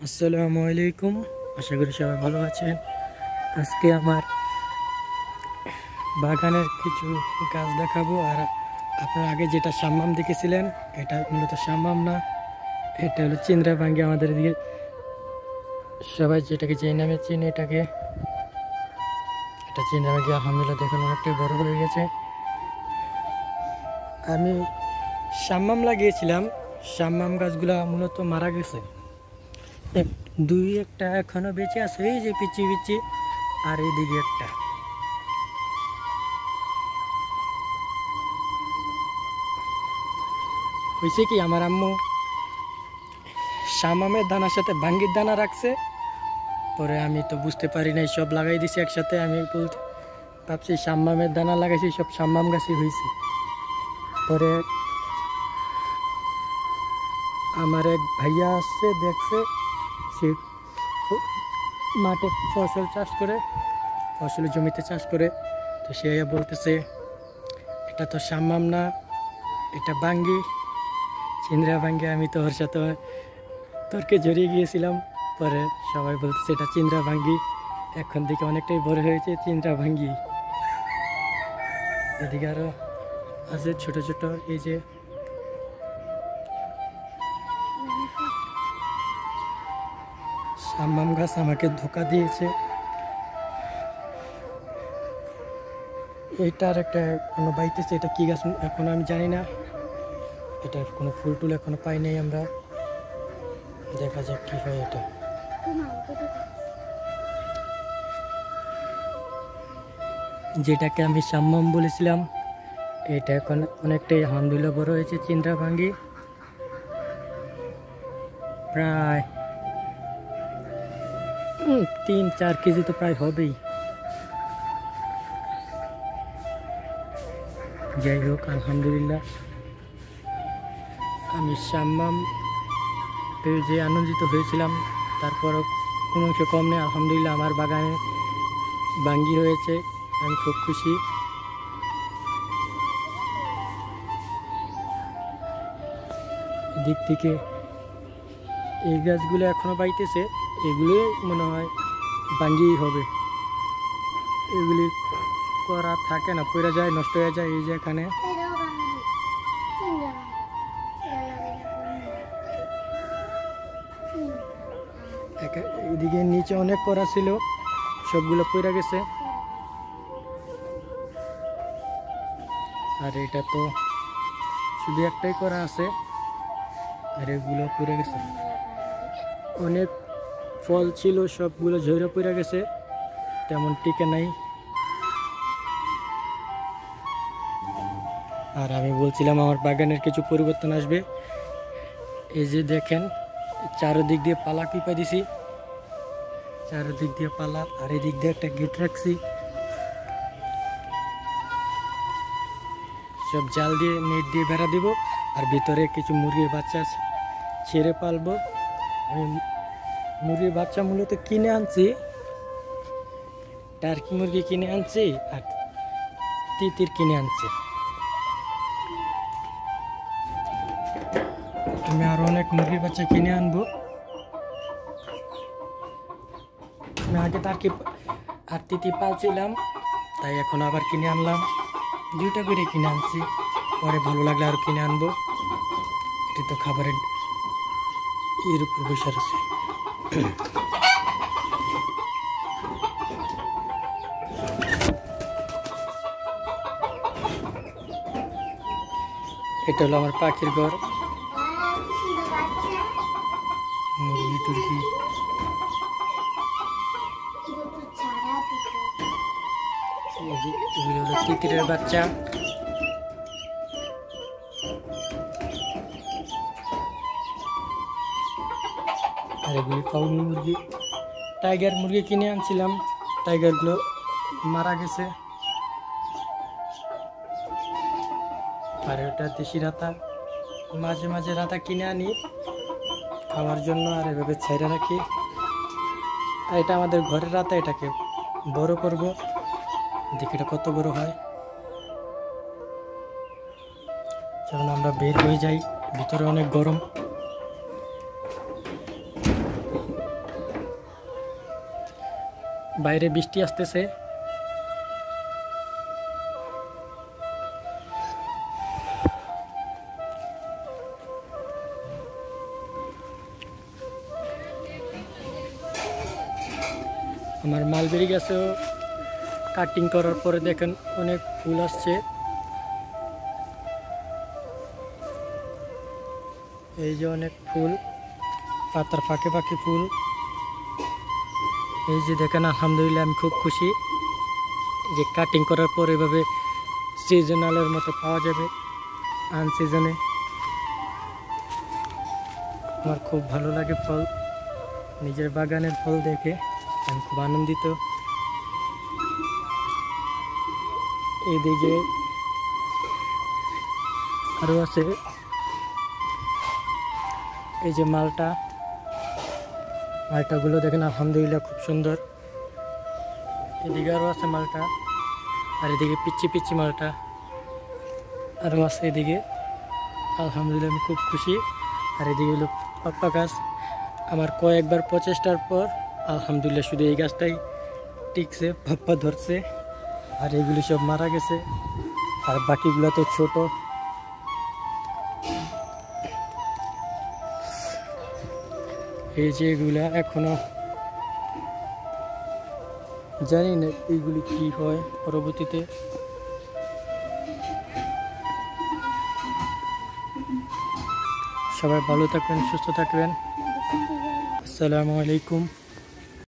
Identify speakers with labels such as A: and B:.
A: আসসালামু আলাইকুম। আশা করি সবাই ভালো আছেন। আজকে আমার বাগানের কিছু গাছ দেখাবো। আর আপনারা আগে যেটা সাম্মাম দেখেছিলেন, এটা মূলত সাম্মাম না, এটা হলো চিন্দ্রাভাঙ্গি। আমাদের এদিকে সবাই যেটাকে যে নামে চিনে, এটা চিন্দ্রাভাঙ্গি। আলহামদুলিল্লাহ দেখুন অনেকটাই বড় হয়ে গেছে। আমি সাম্মাম লাগিয়েছিলাম, সাম্মাম গাছগুলা মূলত মারা গেছে। দুই একটা এখনো বেঁচে আছে, এই যে পিচি পিচি, আর এইদিকে একটা। হয়েছে কি, আমার আম্মু শামামের দানার সাথে ভাঙ্গির দানা রাখছে, পরে আমি তো বুঝতে পারি নাই, সব লাগাই দিছি একসাথে। আমি বলতে ভাবছি শামামের দানা লাগাইছি, সব শামাম গাছই হয়েছে। পরে আমার এক ভাইয়া আসছে, দেখছে, সে মাঠে ফসল চাষ করে, ফসলের জমিতে চাষ করে, তো সে বলতেছে এটা তো শামাম না, এটা ভাঙ্গি, চিন্দ্রাভাঙ্গি। আমি তো ওর সাথে তর্কে জড়িয়ে গিয়েছিলাম। পরে সবাই বলতেছে এটা চিন্দ্রাভাঙ্গি, এখন থেকে অনেকটাই বড় হয়েছে চিন্দ্রাভাঙ্গি। এদিকে আরো আছে ছোট ছোট, এই যে শামাম গাছ আমাকে ধোকা দিয়েছে। এইটার একটা কোনো বাইতেছে, এটা কি গাছ এখন আমি জানি না, এটার কোনো ফুল টুল এখনো পাই নাই আমরা। দেখা যাক কি হয় এটা। যেটাকে আমি সাম্মাম বলেছিলাম, এটা এখন অনেকটাই আলহামদুলিল্লাহ বড় হয়েছে চিন্দ্রাভাঙ্গি। প্রায় 3-4 কেজি তো প্রায় হবেই। যাই হোক, আলহামদুলিল্লাহ আমি সাম্মাম পেয়ে যে আনন্দিত হয়েছিলাম, তারপরও কোনো অংশ কম নেই। আলহামদুলিল্লাহ আমার বাগানে ভাঙ্গি হয়েছে, আমি খুব খুশি। এদিক থেকে এই গাছগুলো এখনো পাইতেছে, এগুলো মনে হয় ভাঙ্গিই হবে। এগুলি করা থাকে না, পড়ে যায়, নষ্ট হয়ে যায়। এই যে এখানে এদিকে নিচে অনেক করা ছিল, সবগুলো পড়ে গেছে। আর এটা তো শুধু একটাই করা আছে, আর এগুলো পড়ে গেছে। অনেক ফল ছিল, সবগুলো ঝরে পড়ে গেছে, তেমন টিকে নাই। আর আমি বলছিলাম আমার বাগানের কিছু পরিবর্তন আসবে। এই যে দেখেন, চারদিক দিয়ে পালা টিপা দিছি, চারদিক দিয়ে পালা, আর এদিক দিয়ে একটা গেট রাখছি। সব জাল দিয়ে, নেট দিয়ে বেড়া দিব। আর ভিতরে কিছু মুরগির বাচ্চা ছেড়ে পালবো। আমি মুরগির বাচ্চা মূলত কিনে আনছি, টার্কি মুরগি কিনে আনছি, আর তিতির কিনে আনছি। আমি আরো অনেক মুরগির বাচ্চা কিনে আনবো। আমি আগে টার্কি আর তিতি পালছিলাম, তাই এখন আবার কিনে আনলাম। 2টা করে কিনে আনছি, পরে ভালো লাগলে আর কিনে আনবো। এটি তো খাবারের এর উপর বসে আছে। এটা হলো আমার পাখির ঘর, মুরগি টুরগি। এগুলো হলো তিতিরের বাচ্চা। আর এগুলি ফাউমি মুরগি। টাইগার মুরগি কিনে আনছিলাম, টাইগারগুলো মারা গেছে। আর এটা দেশি রাতা, মাঝে মাঝে রাতা কিনে আনি খাওয়ার জন্য, আর এভাবে ছেড়ে রাখি। আর এটা আমাদের ঘরের রাতা, এটাকে বড় করব, দেখি এটা কত বড় হয়। চলুন আমরা বের হয়ে যাই, ভিতরে অনেক গরম। বাইরে বৃষ্টি আসতেছে। আমার মালবেরি গাছেও কাটিং করার পরে দেখেন অনেক ফুল আসছে। এই যে অনেক ফুল, পাতার ফাঁকে ফাঁকে ফুল। এই যে দেখেন, আলহামদুলিল্লাহ আমি খুব খুশি যে কাটিং করার পর এভাবে সিজনালের মতো পাওয়া যাবে আনসিজনে। আমার খুব ভালো লাগে ফল, নিজের বাগানের ফল দেখে আমি খুব আনন্দিত। এইদিকে আরও আছে, এই যে মালটাগুলো দেখেন আলহামদুলিল্লাহ খুব সুন্দর। এদিকে আরও আছে মালটা, আর এদিকে পিচ্ছি পিচ্ছি মালটা আরও আছে এদিকে। আলহামদুলিল্লাহ আমি খুব খুশি। আর এদিকে হলো পাপ্পা গাছ। আমার কয়েকবার প্রচেষ্টার পর আলহামদুলিল্লাহ শুধু এই গাছটাই টিকছে, পাপ্পা ধরছে, আর এগুলি সব মারা গেছে, আর বাকিগুলো তো ছোট। এই যে এগুলা এখনো জানি না এইগুলি কি হয় পরবর্তীতে। সবাই ভালো থাকবেন, সুস্থ থাকবেন। আসসালামু আলাইকুম।